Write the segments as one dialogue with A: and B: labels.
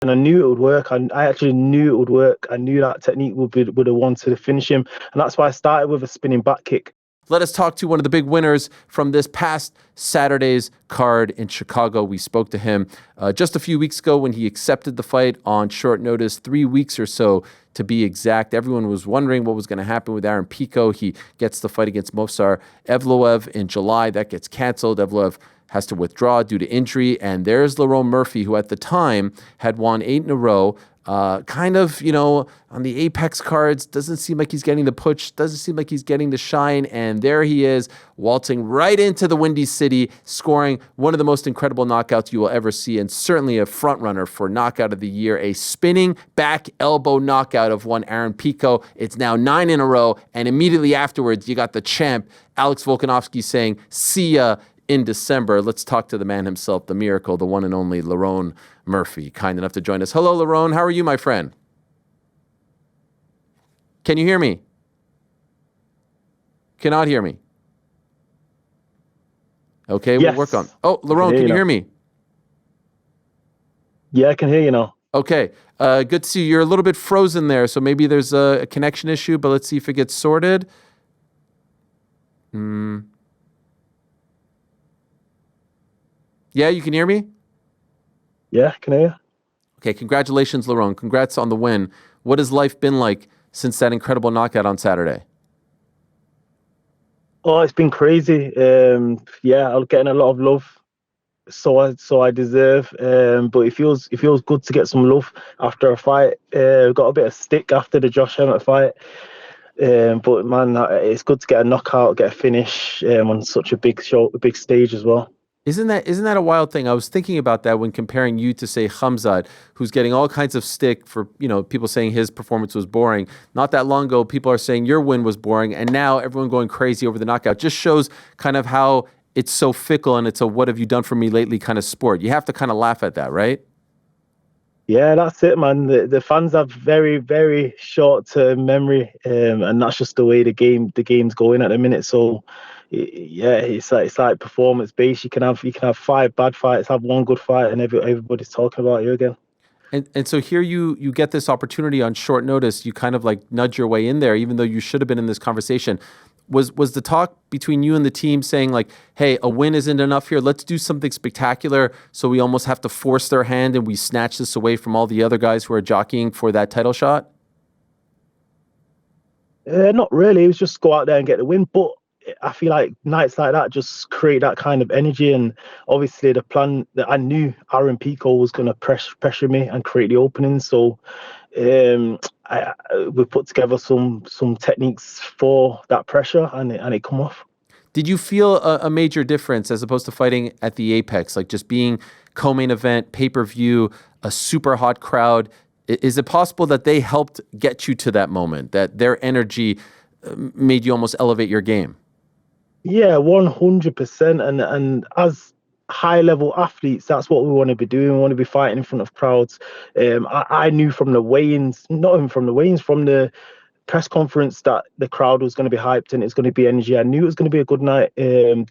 A: and I knew it would work. I actually knew it would work. I knew that technique would have wanted to finish him, and that's why I started with a spinning back kick.
B: Let us talk to one of the big winners from this past Saturday's card in Chicago. We spoke to him just a few weeks ago when he accepted the fight on short notice, 3 weeks or so to be exact. Everyone was wondering what was going to happen with Aaron Pico. He gets the fight against Movsar Evloev in July. That gets canceled. Evloev has to withdraw due to injury. And there's Lerone Murphy, who at the time had won 8 in a row. Kind of, on the Apex cards, doesn't seem like he's getting the push, doesn't seem like he's getting the shine, and there he is, waltzing right into the Windy City, scoring one of the most incredible knockouts you will ever see, and certainly a front-runner for knockout of the year, a spinning back elbow knockout of one Aaron Pico. It's now 9 in a row, and immediately afterwards, you got the champ, Alex Volkanovski, saying, "See ya in December." Let's talk to the man himself, the miracle, the one and only Lerone Murphy, kind enough to join us. Hello, Lerone. How are you, my friend? Can you hear me? Cannot hear me. Okay,
A: Yes.
B: we'll work on. Oh, Lerone, can you hear me?
A: Yeah, I can hear you now.
B: Okay, good to see you. You're a little bit frozen there, so maybe there's a connection issue, but let's see if it gets sorted. Yeah, you can hear me?
A: Yeah, can I hear you?
B: Okay, congratulations, Lerone. Congrats on the win. What has life been like since that incredible knockout on Saturday?
A: Oh, it's been crazy. I'm getting a lot of love, so I deserve. But it feels good to get some love after a fight. Got a bit of stick after the Josh Emmett fight. But man, it's good to get a knockout, get a finish on such a big stage as well.
B: Isn't that a wild thing? I was thinking about that when comparing you to, say, Khamzat, who's getting all kinds of stick for, people saying his performance was boring. Not that long ago, people are saying your win was boring, and now everyone going crazy over the knockout. Just shows kind of how it's so fickle, and it's a what have you done for me lately kind of sport. You have to kind of laugh at that, right?
A: Yeah, that's it, man. The fans have very, very short-term memory, and that's just the way the game's going at the minute. So, yeah, it's like performance based. You can have 5 bad fights, have 1 good fight, and everybody's talking about you again.
B: And so here you get this opportunity on short notice. You kind of like nudge your way in there, even though you should have been in this conversation. Was the talk between you and the team saying like, hey, a win isn't enough here. Let's do something spectacular. So we almost have to force their hand and we snatch this away from all the other guys who are jockeying for that title shot?
A: Not really. It was just go out there and get the win. But I feel like nights like that just create that kind of energy. And obviously the plan that I knew Aaron Pico was going to pressure me and create the opening. So we put together some techniques for that pressure, and it come off.
B: Did you feel a major difference as opposed to fighting at the Apex, like just being co-main event, pay-per-view, a super hot crowd? Is it possible that they helped get you to that moment, that their energy made you almost elevate your game?
A: Yeah, 100%. And as high-level athletes, that's what we want to be doing. We want to be fighting in front of crowds. I knew from the weigh-ins, not even from the weigh-ins, from the press conference, that the crowd was going to be hyped and it's going to be energy. I knew it was going to be a good night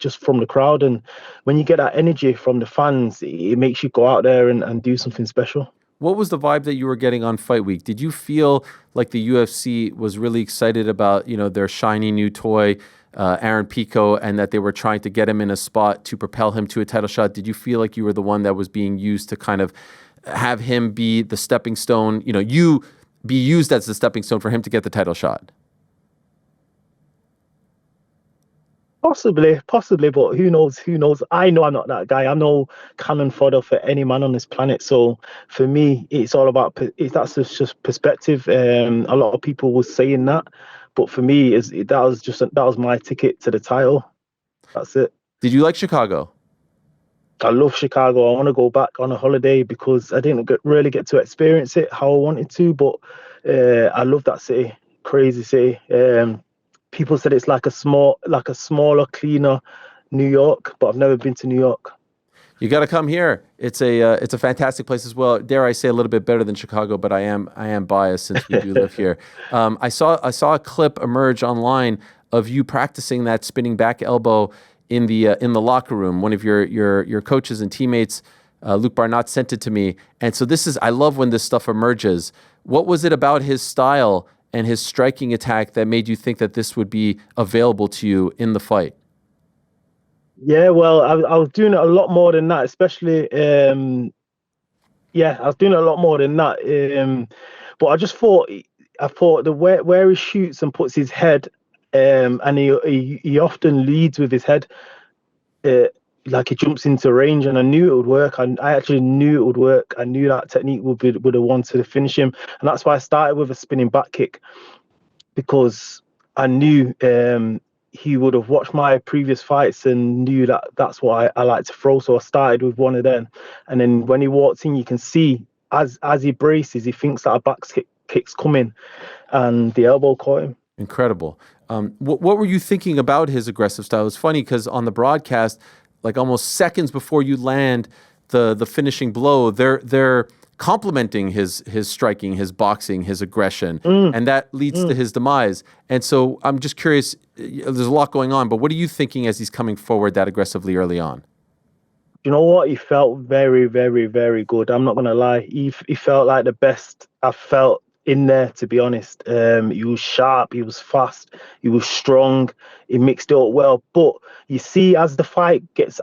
A: just from the crowd. And when you get that energy from the fans, it makes you go out there and do something special.
B: What was the vibe that you were getting on fight week? Did you feel like the UFC was really excited about, their shiny new toy, Aaron Pico, and that they were trying to get him in a spot to propel him to a title shot? Did you feel like you were the one that was being used to kind of have him be the stepping stone, you be used as the stepping stone for him to get the title shot?
A: Possibly, but who knows? I know I'm not that guy. I'm no cannon fodder for any man on this planet. So for me, it's all about that's just perspective. A lot of people were saying that, but for me, that was my ticket to the title. That's it.
B: Did you like Chicago?
A: I love Chicago. I want to go back on a holiday because I didn't really get to experience it how I wanted to. But I love that city, crazy city. People said it's like a smaller, cleaner New York, but I've never been to New York.
B: You got to come here. It's a fantastic place as well. Dare I say a little bit better than Chicago, but I am biased since we do live here. I saw a clip emerge online of you practicing that spinning back elbow in the locker room. One of your coaches and teammates Luke Barnott sent it to me. And so I love when this stuff emerges. What was it about his style and his striking attack that made you think that this would be available to you in the fight?
A: Yeah, well, I was doing it a lot more than that, especially I was doing it a lot more than that. But I thought the where he shoots and puts his head, and he often leads with his head, like he jumps into range, and I knew it would work. I actually knew it would work. I knew that technique would have wanted to finish him, and that's why I started with a spinning back kick, because I knew he would have watched my previous fights and knew that that's what I like to throw. So I started with one of them, and then when he walks in, you can see as he braces, he thinks that a back kick's coming, and the elbow caught him.
B: Incredible. What were you thinking about his aggressive style? It's funny because on the broadcast, like almost seconds before you land the finishing blow, they're complimenting his striking, his boxing, his aggression, and that leads to his demise. And so I'm just curious, there's a lot going on, but what are you thinking as he's coming forward that aggressively early on?
A: You know what? He felt very, very, very good. I'm not gonna lie. He felt like the best I've felt in there, to be honest. He was sharp, he was fast, he was strong, he mixed it up well. But you see, as the fight gets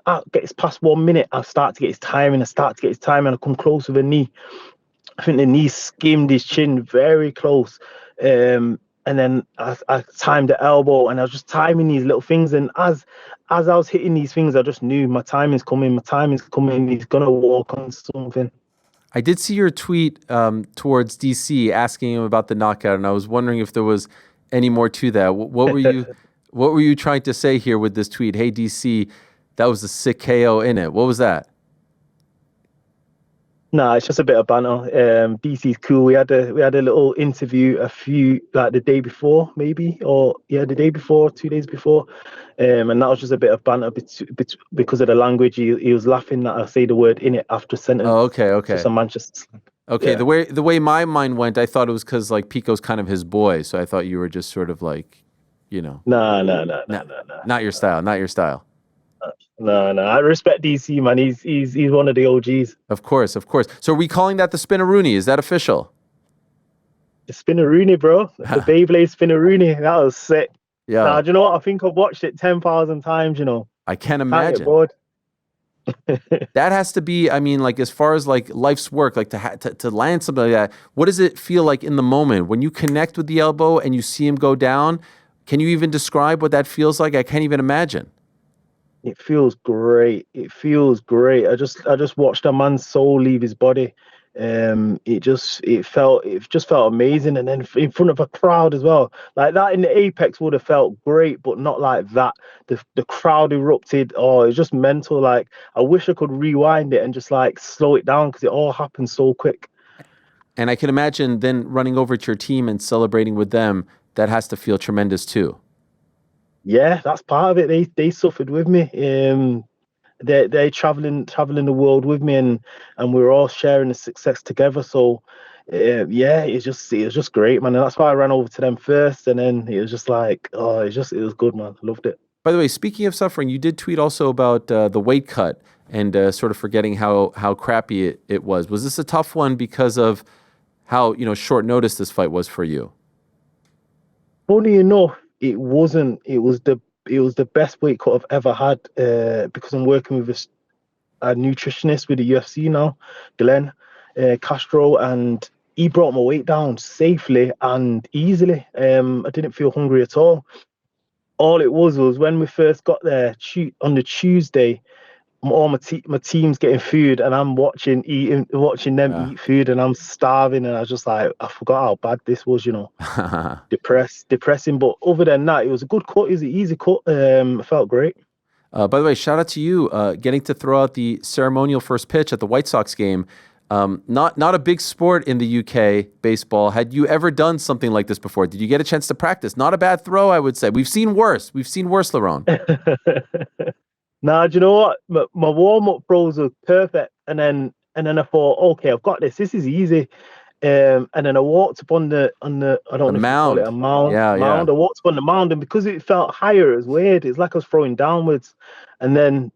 A: past 1 minute, I start to get his timing, I come close with a knee. I think the knee skimmed his chin very close. And then I timed the elbow, and I was just timing these little things. And as I was hitting these things, I just knew my timing's coming, he's gonna walk on something.
B: I did see your tweet towards DC asking him about the knockout, and I was wondering if there was any more to that. What were you trying to say here with this tweet? Hey DC, that was a sick KO in it. What was that?
A: Nah, it's just a bit of banter. DC's cool. We had a little interview the day before, maybe, or the day before, 2 days before, and that was just a bit of banter because of the language. He was laughing that I say the word "in it" after sentence.
B: Oh, okay.
A: Just a Manchester slang.
B: Okay,
A: Yeah.
B: the way my mind went, I thought it was because like Pico's kind of his boy, so I thought you were just sort of like,
A: Nah.
B: not your style, not your style.
A: No. I respect DC, man. He's one of the OGs.
B: Of course. So are we calling that the Spinaroonie? Is that official?
A: The Spinaroonie, bro. The Beyblade Spinaroonie. That was sick.
B: Yeah.
A: Nah, do you know what? I think I've watched it 10,000 times.
B: I can't
A: Can't get
B: imagine.
A: bored.
B: That has to be, I mean, like as far as like life's work, like to land something like that, what does it feel like in the moment when you connect with the elbow and you see him go down? Can you even describe what that feels like? I can't even imagine.
A: It feels great. I just watched a man's soul leave his body. It just felt amazing, and then in front of a crowd as well. Like that in the Apex would have felt great, but not like that. The crowd erupted. Oh, it's just mental. Like I wish I could rewind it and just like slow it down because it all happened so quick.
B: And I can imagine then running over to your team and celebrating with them. That has to feel tremendous too.
A: Yeah, that's part of it. They suffered with me. They're traveling the world with me, and we're all sharing the success together. So it was just great, man. And that's why I ran over to them first, and then it was just like, oh, it was good, man. I loved it.
B: By the way, speaking of suffering, you did tweet also about the weight cut and sort of forgetting how crappy it was. Was this a tough one because of how short notice this fight was for you?
A: Funny enough, it wasn't. It was the best weight cut I've ever had because I'm working with a nutritionist with the UFC now, Glenn Castro, and he brought my weight down safely and easily. I didn't feel hungry at all. All it was when we first got there on the Tuesday, all my team's getting food, and I'm watching them eat food, and I'm starving, and I was just like, I forgot how bad this was, depressing. But other than that, it was a good cut. It was an easy cut. I felt great.
B: By the way, shout out to you getting to throw out the ceremonial first pitch at the White Sox game. Not a big sport in the UK, baseball. Had you ever done something like this before? Did you get a chance to practice? Not a bad throw, I would say. We've seen worse, Lerone.
A: Nah, do you know what? My warm-up throws were perfect, and then I thought, okay, I've got this. This is easy. And then I walked up on the I don't know if you call it a mound.
B: Yeah.
A: I walked up on the mound, and because it felt higher, it was weird. It's like I was throwing downwards, and then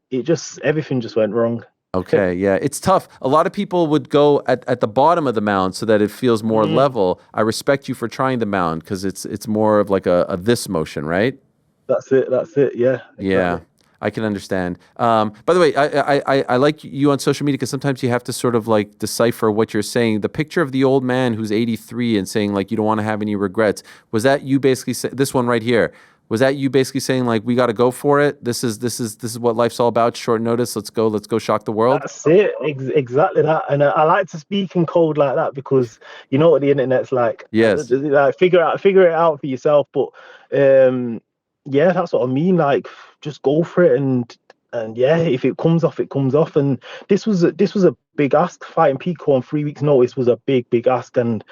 A: everything just went wrong.
B: Okay, yeah, it's tough. A lot of people would go at the bottom of the mound so that it feels more level. I respect you for trying the mound because it's more of like a this motion, right?
A: That's it. That's it. Yeah,
B: Yeah,
A: exactly.
B: I can understand. By the way, I like you on social media because sometimes you have to sort of like decipher what you're saying. The picture of the old man who's 83 and saying like you don't want to have any regrets. Was that you basically this one right here? Was that you basically saying like we got to go for it? This is what life's all about. Short notice. Let's go shock the world.
A: That's it. Exactly that. And I like to speak in code like that because you know what the internet's like.
B: Yes.
A: Like figure it out for yourself. But yeah, that's what I mean. Like, just go for it, and yeah, if it comes off, it comes off. And this was a big ask. Fighting Pico on 3 weeks' notice was a big ask. And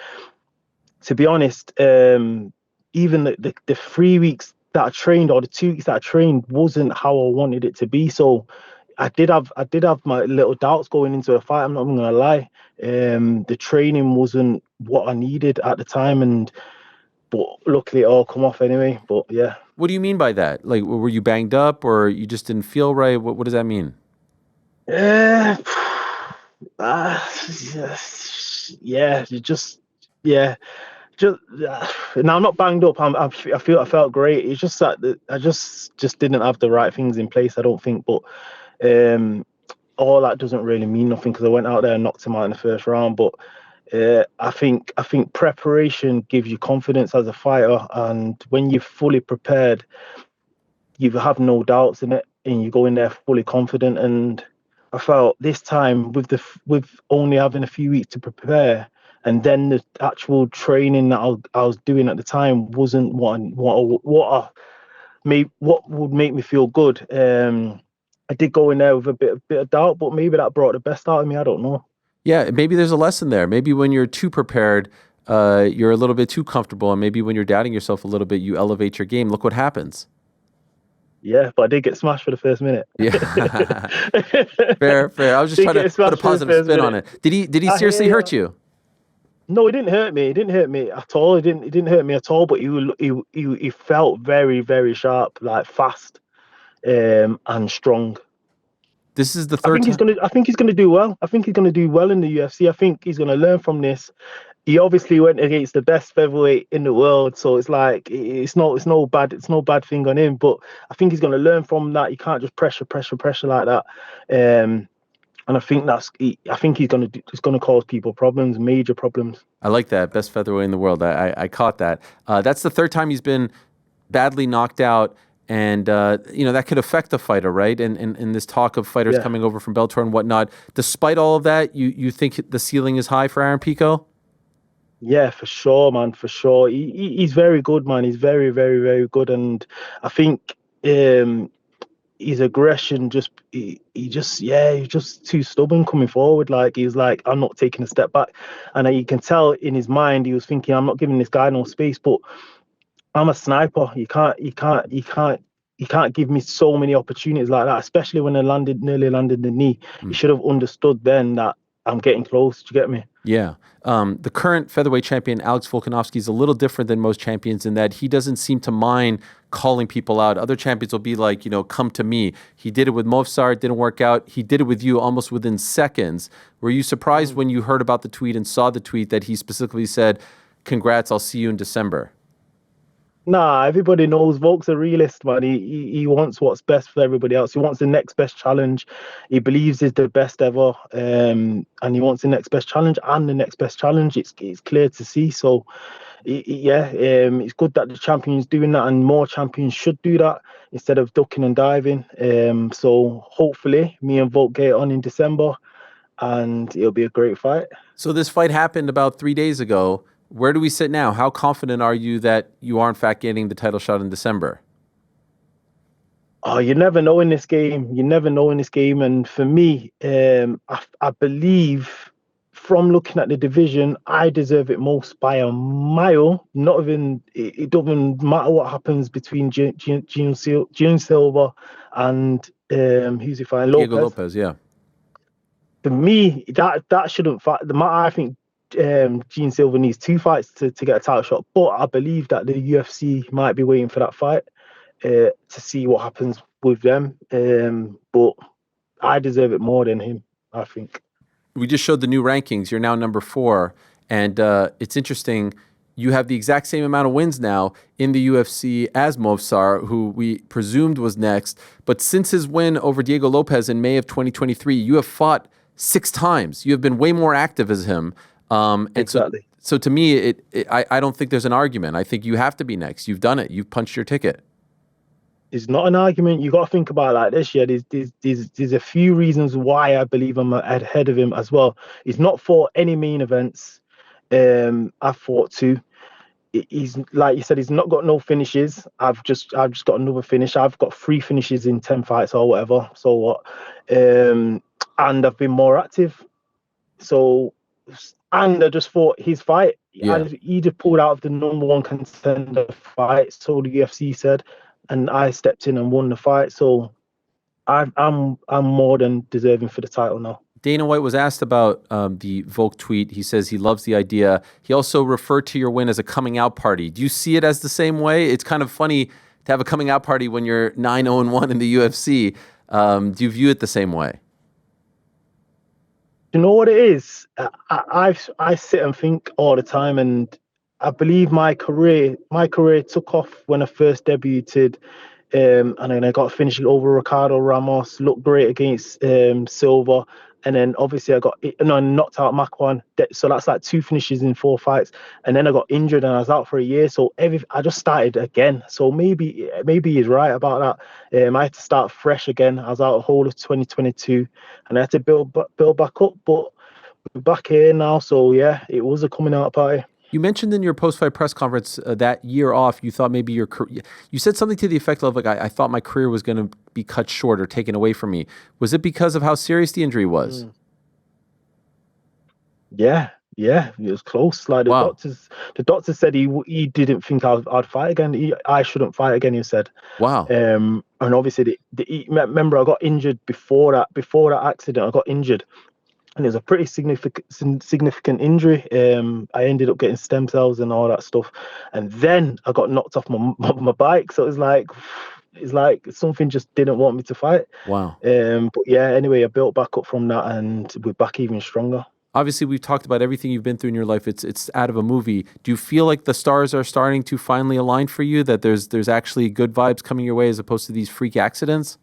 A: to be honest, even the 3 weeks that I trained, or the 2 weeks that I trained, wasn't how I wanted it to be. So I did have my little doubts going into the fight. I'm not even gonna lie. The training wasn't what I needed at the time, but luckily it all come off anyway. But yeah.
B: What do you mean by that? Like, were you banged up or you just didn't feel right? What does that mean?
A: Uh, uh, yeah, yeah, just now I'm not banged up. I felt great. It's just that I just didn't have the right things in place, I don't think. But um, all that doesn't really mean nothing because I went out there and knocked him out in the first round. But I think preparation gives you confidence as a fighter, and when you're fully prepared, you have no doubts in it, and you go in there fully confident. And I felt this time with only having a few weeks to prepare, and then the actual training that I was doing at the time wasn't what would make me feel good. I did go in there with a bit of doubt, but maybe that brought the best out of me. I don't know.
B: Yeah, maybe there's a lesson there. Maybe when you're too prepared, you're a little bit too comfortable, and maybe when you're doubting yourself a little bit, you elevate your game. Look what happens.
A: Yeah, but I did get smashed for the first minute.
B: Yeah, fair, fair. I was just
A: Did
B: trying to
A: get
B: put a
A: smashed for the
B: positive
A: first
B: spin on
A: minute.
B: it. Did he
A: I
B: seriously
A: hear
B: hurt
A: you.
B: you?
A: No, it didn't hurt me. It didn't hurt me at all. It didn't hurt me at all. But he felt very sharp, like fast, and strong.
B: This is the
A: I
B: third
A: think he's
B: time.
A: gonna. I think he's gonna do well. I think he's gonna do well in the UFC. I think he's gonna learn from this. He obviously went against the best featherweight in the world, so it's like it's no bad thing on him. But I think he's gonna learn from that. You can't just pressure like that. And I think I think it's gonna cause people problems, major problems.
B: I like that. Best featherweight in the world. I caught that. That's the third time he's been badly knocked out. And, that could affect the fighter, right? And this talk of fighters
A: Yeah.
B: coming over from Bellator and whatnot. Despite all of that, you think the ceiling is high for Aaron Pico?
A: Yeah, for sure, man, for sure. He's very good, man. He's very good, and I think his aggression he's just too stubborn coming forward. Like he's like, I'm not taking a step back, and you can tell in his mind he was thinking, I'm not giving this guy no space. But I'm a sniper. You can't give me so many opportunities like that, especially when I nearly landed the knee. You should have understood then that I'm getting close. Do you get me?
B: Yeah. The current featherweight champion, Alex Volkanovski, is a little different than most champions in that he doesn't seem to mind calling people out. Other champions will be like, come to me. He did it with Movsar, it didn't work out. He did it with you almost within seconds. Were you surprised when you heard about the tweet and saw the tweet that he specifically said, congrats, I'll see you in December?
A: Nah, everybody knows Volk's a realist, man. He wants what's best for everybody else. He wants the next best challenge. He believes is the best ever, and he wants the next best challenge and the next best challenge. It's clear to see. So, yeah, it's good that the champion's doing that, and more champions should do that instead of ducking and diving. So hopefully, me and Volk get on in December, and it'll be a great fight.
B: So this fight happened about 3 days ago. Where do we sit now? How confident are you that you are in fact getting the title shot in December?
A: Oh, you never know in this game. You never know in this game. And for me, I believe from looking at the division, I deserve it most by a mile. Not even it doesn't matter what happens between June Silva and who's he fighting?
B: Diego
A: Lopez.
B: Lopez, yeah.
A: For me, that shouldn't fight. I think Gene Silva needs two fights to get a title shot. But I believe that the UFC might be waiting for that fight to see what happens with them. But I deserve it more than him. I think.
B: We just showed the new rankings. You're now number 4. And it's interesting. You have the exact same amount of wins now in the UFC as Movsar, who we presumed was next. But since his win over Diego Lopez in May of 2023, you have fought 6 times. You have been way more active as him. And
A: Exactly.
B: So to me, I don't think there's an argument. I think you have to be next. You've done it. You've punched your ticket.
A: It's not an argument. You got to think about it like this. Yeah, there's a few reasons why I believe I'm ahead of him as well. He's not fought any main events. I've fought 2. He's, like you said, he's not got no finishes. I've just got another finish. I've got 3 finishes in 10 fights or whatever. So what? And I've been more active. So, and I just fought his fight.
B: Yeah.
A: He just pulled out of the number 1 contender fight. So the UFC said, and I stepped in and won the fight. So I'm more than deserving for the title now.
B: Dana White was asked about the Volk tweet. He says he loves the idea. He also referred to your win as a coming out party. Do you see it as the same way? It's kind of funny to have a coming out party when you're 9-0-1 in the UFC. Do you view it the same way?
A: You know what it is? I sit and think all the time, and I believe my career took off when I first debuted, and then I got finishing over Ricardo Ramos, looked great against Silva, and then obviously I knocked out Makwan. So that's like 2 finishes in 4 fights, and then I got injured and I was out for a year. So I just started again. So maybe he's right about that. I had to start fresh again. I was out the whole of 2022, and I had to build back up. But we're back here now. So yeah, it was a coming out party.
B: You mentioned in your post-fight press conference that year off, you thought maybe you said something to the effect of, like, I thought my career was going to be cut short or taken away from me. Was it because of how serious the injury was?
A: Yeah, it was close. Like the doctors said he didn't think I'd fight again. I shouldn't fight again, he said.
B: Wow.
A: And obviously, remember, I got injured before that accident. I got injured. And it was a pretty significant injury. I ended up getting stem cells and all that stuff, and then I got knocked off my bike. So it's like something just didn't want me to fight.
B: Wow.
A: But yeah, anyway, I built back up from that, and we're back even stronger.
B: Obviously, we've talked about everything you've been through in your life. It's out of a movie. Do you feel like the stars are starting to finally align for you? That there's actually good vibes coming your way as opposed to these freak accidents?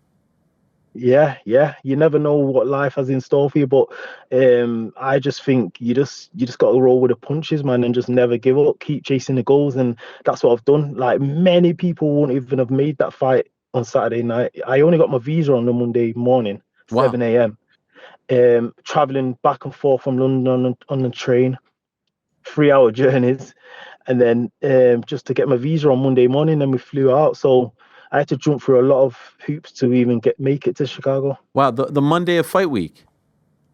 A: Yeah. You never know what life has in store for you, but I just think you just got to roll with the punches, man, and just never give up. Keep chasing the goals, and that's what I've done. Like, many people won't even have made that fight on Saturday night. I only got my visa on the Monday morning, 7 a.m. Traveling back and forth from London on the train, 3-hour journeys, and then just to get my visa on Monday morning, then we flew out. So I had to jump through a lot of hoops to even make it to Chicago.
B: Wow, the Monday of fight week.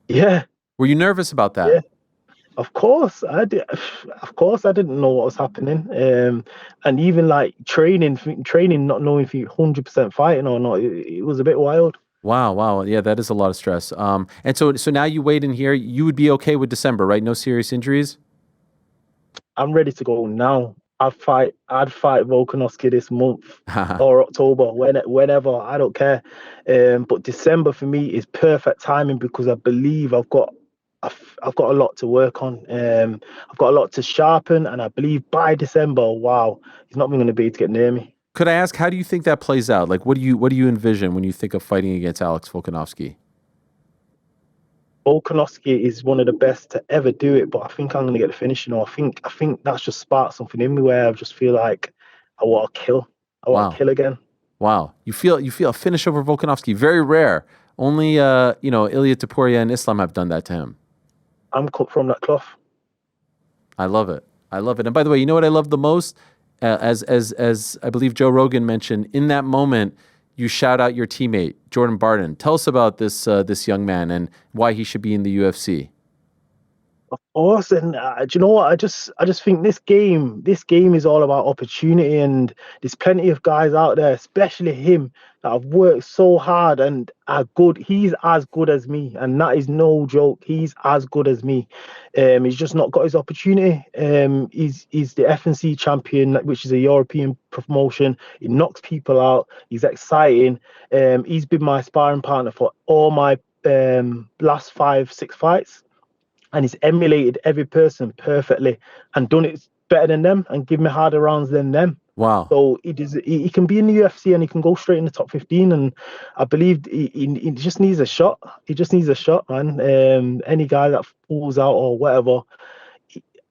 A: Yeah.
B: Were you nervous about that?
A: Yeah. Of course, I did. Of course, I didn't know what was happening. And even like training, not knowing if you 100% fighting or not, it was a bit wild.
B: Wow. Yeah, that is a lot of stress. And so now you wait in here. You would be okay with December, right? No serious injuries?
A: I'm ready to go now. I'd fight Volkanovski this month or October, whenever. I don't care. But December for me is perfect timing because I believe I've got a lot to work on. I've got a lot to sharpen, and I believe by December, wow, he's not even going to be able to get near me.
B: Could I ask, how do you think that plays out? Like, what do you envision when you think of fighting against Alex Volkanovski?
A: Volkanovski is one of the best to ever do it, but I think I'm going to get the finish. I think that's just sparked something in me where I just feel like I want to kill. I want to kill again.
B: Wow, you feel a finish over Volkanovski. Very rare. Only Ilia Topuria and Islam have done that to him.
A: I'm cut from that cloth.
B: I love it. And by the way, you know what I love the most? As I believe Joe Rogan mentioned, in that moment, you shout out your teammate, Jordan Barton. Tell us about this young man and why he should be in the UFC.
A: Of course, and do you know what? I just think this game is all about opportunity, and there's plenty of guys out there, especially him, that have worked so hard and are good. He's as good as me, and that is no joke. He's as good as me. He's just not got his opportunity. He's the FNC champion, which is a European promotion. He knocks people out. He's exciting. He's been my sparring partner for all my last 5-6 fights, and he's emulated every person perfectly and done it better than them and give me harder rounds than them.
B: Wow.
A: So he can be in the UFC and he can go straight in the top 15. And I believe he just needs a shot. He just needs a shot, man. Any guy that falls out or whatever,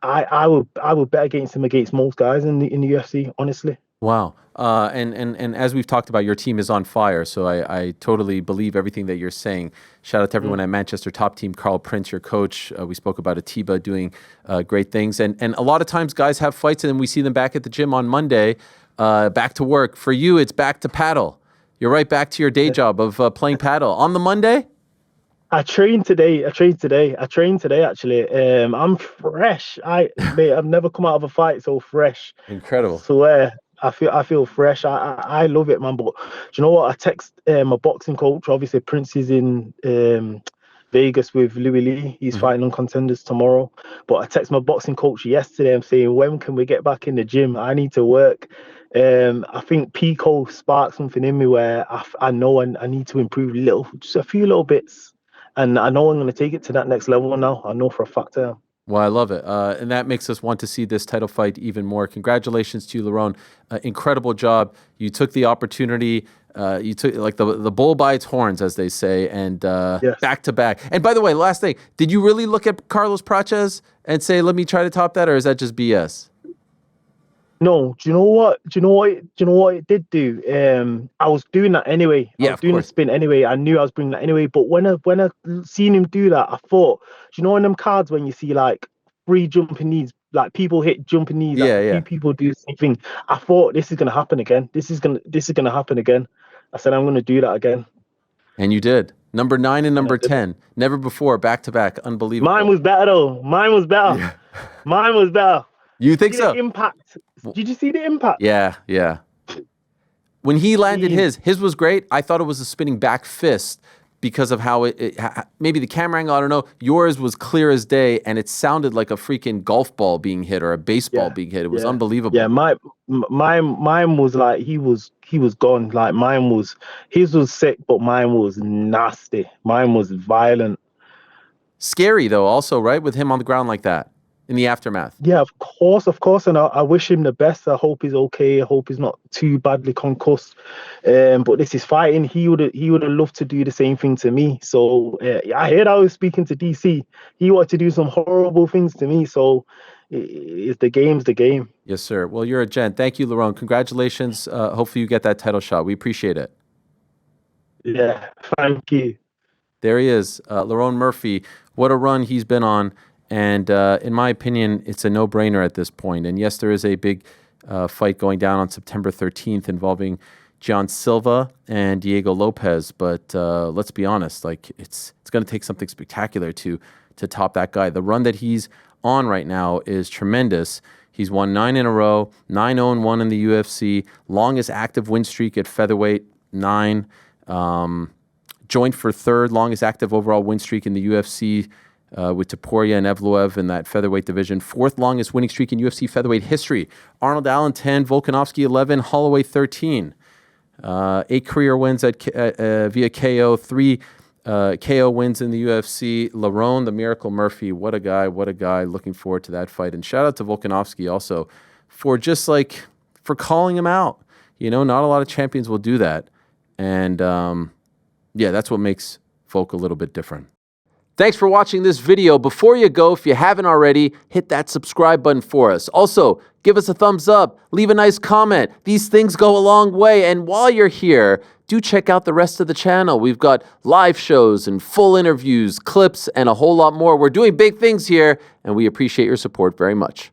A: I would bet against him against most guys in the UFC, honestly.
B: Wow. And as we've talked about, your team is on fire. So I totally believe everything that you're saying. Shout out to everyone at Manchester Top Team, Carl Prince, your coach. We spoke about Atiba doing great things. And a lot of times guys have fights and then we see them back at the gym on Monday, back to work. For you, it's back to paddle. You're right back to your day job of playing paddle. On the Monday?
A: I trained today, actually. I'm fresh. Mate, I've never come out of a fight so fresh.
B: Incredible.
A: I swear. I feel fresh. I love it, man. But do you know what? I text my boxing coach. Obviously, Prince is in Vegas with Louis Lee. He's fighting on Contenders tomorrow. But I text my boxing coach yesterday. I'm saying, when can we get back in the gym? I need to work. I think Pico sparked something in me where I know I need to improve just a few little bits. And I know I'm going to take it to that next level now. I know for a fact I am.
B: Well, I love it. And that makes us want to see this title fight even more. Congratulations to you, Lerone. Incredible job. You took the opportunity. You took like the bull by its horns, as they say, and
A: Yes.
B: back to back. And by the way, last thing, did you really look at Carlos Praches and say, let me try to top that, or is that just BS?
A: No, do you know what it did do? I was doing that anyway.
B: Yeah,
A: I was doing the spin anyway. I knew I was bringing that anyway. But when I seen him do that, I thought, do you know in them cards when you see like 3 jumping knees, like people hit jumping knees,
B: Yeah,
A: like
B: yeah.
A: 2 people do the same thing. I thought this is gonna happen again. This is gonna happen again. I said I'm gonna do that again.
B: And you did. Number 9 and number 10. Never before, back to back. Unbelievable.
A: Mine was better though. Mine was better.
B: Yeah.
A: Mine was better.
B: You think so?
A: The impact. Did you see the impact?
B: Yeah, yeah. When he landed his was great. I thought it was a spinning back fist because of how maybe the camera angle, I don't know. Yours was clear as day, and it sounded like a freaking golf ball being hit or a baseball being hit. It was unbelievable.
A: Yeah, mine was like he was gone. Like his was sick, but mine was nasty. Mine was violent.
B: Scary though, also, right? With him on the ground like that. In the aftermath.
A: Yeah, of course, and I wish him the best. I hope he's okay. I hope he's not too badly concussed. But this is fighting. He would have loved to do the same thing to me. So I heard I was speaking to DC. He wanted to do some horrible things to me. So the game's the game.
B: Yes, sir. Well, you're a gent. Thank you, Lerone. Congratulations. Hopefully you get that title shot. We appreciate it.
A: Yeah, thank you.
B: There he is, Lerone Murphy. What a run he's been on. And in my opinion, it's a no-brainer at this point. And yes, there is a big fight going down on September 13th involving John Silva and Diego Lopez. But let's be honest, like it's going to take something spectacular to top that guy. The run that he's on right now is tremendous. He's won 9 in a row, 9-0-1 in the UFC, longest active win streak at featherweight, 9. Joined for 3rd longest active overall win streak in the UFC. With Topuria and Evloev in that featherweight division. 4th longest winning streak in UFC featherweight history. Arnold Allen 10, Volkanovski 11, Holloway 13. 8 career wins via KO, 3 KO wins in the UFC. Lerone, the Miracle Murphy, what a guy. Looking forward to that fight. And shout out to Volkanovski also for for calling him out. You know, not a lot of champions will do that. And that's what makes Volk a little bit different. Thanks for watching this video. Before you go, if you haven't already, hit that subscribe button for us. Also, give us a thumbs up, leave a nice comment. These things go a long way. And while you're here, do check out the rest of the channel. We've got live shows and full interviews, clips, and a whole lot more. We're doing big things here, and we appreciate your support very much.